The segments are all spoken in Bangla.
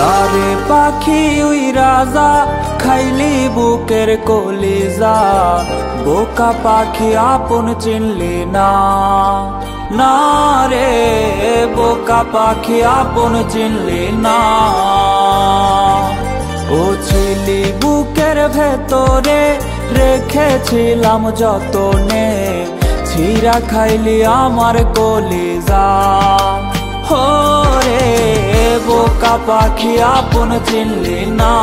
যারে পাখি উইরা যা খাইলি বুকের কলিজা, বোকা পাখি আপন চিনলি না, না রে বোকা পাখি আপন চিনলি না। ও ছিলি বুকের ভেতরে রেখেছিলাম যতনে, ছিঁড়া খাইলি আমার কলিজা। হো রে বোকা পাখি আপন চিনলি না।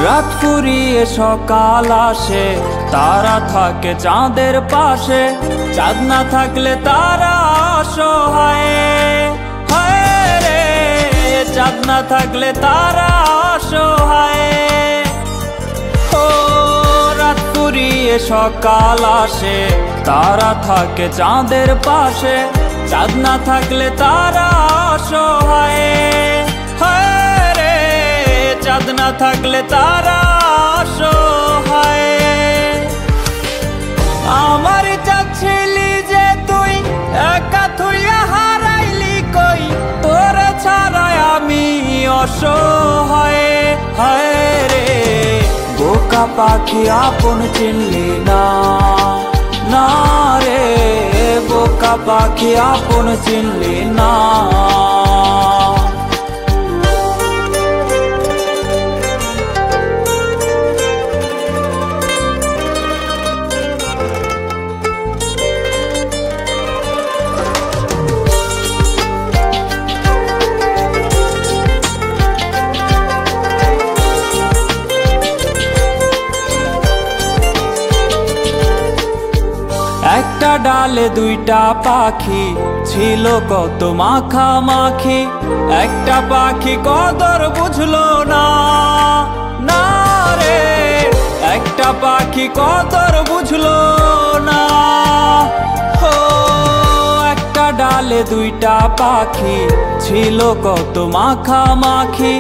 রাত ফুরিয়ে সকাল আসে, তারা থাকে চাঁদের পাশে, চাঁদ না থাকলে তারা অসহায়। হায় রে চাঁদ না থাকলে তারা অসহায়। ও রাত ফুরিয়ে সকাল আসে, তারা থাকে চাঁদের পাশে, চাঁদ না থাকলে তারা অসহায়। চাঁদ না থাকলে তারা অসহায়। আমার চাচ্ছিলি যে তুই একা থুইয়া হারাইলি কই, তোর ছাড়াই আমি অসহায়। হায় রে বোকা পাখি আপন চিনলি না, না রে বোকা পাখি আপন চিনলি না। একটা ডালে দুইটা পাখি ছিল কত মাখামাখি, একটা পাখি কদর বুঝলো না, না রে একটা পাখি কদর বুঝলো না। ও একটা ডালে দুইটা পাখি ছিল কত মাখামাখি,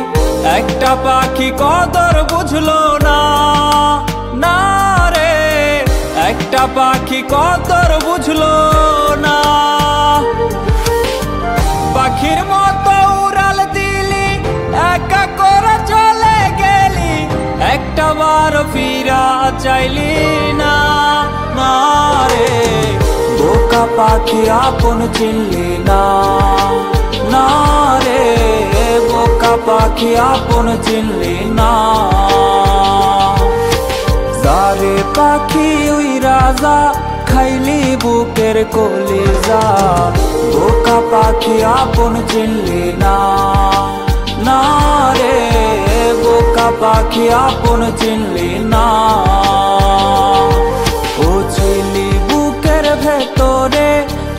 একটা পাখি কদর বুঝলো না, না রে একটা পাখি কদর বুঝলো না। পাখির মতো উড়াল দিলি, একা করে চলে গেলি, একটা বার ফিরা চাইলি না, না রে বোকা পাখি আপন চিনলি না, না রে বোকা পাখি আপন চিনলি না। যারে পাখি উইরা যা খাইলি বুকের কলিজা, বোকা পাখি আপন চিনলি না, না রে বোকা পাখি আপন চিনলি না। ও ছিলি বুকের ভেতরে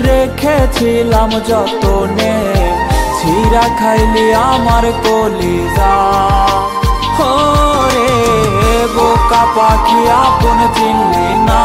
রেখেছিলাম যতনে, ছিঁড়া খাইলি আমার কলিজা। হো রে বোকা পাখি আপন চিনলি না।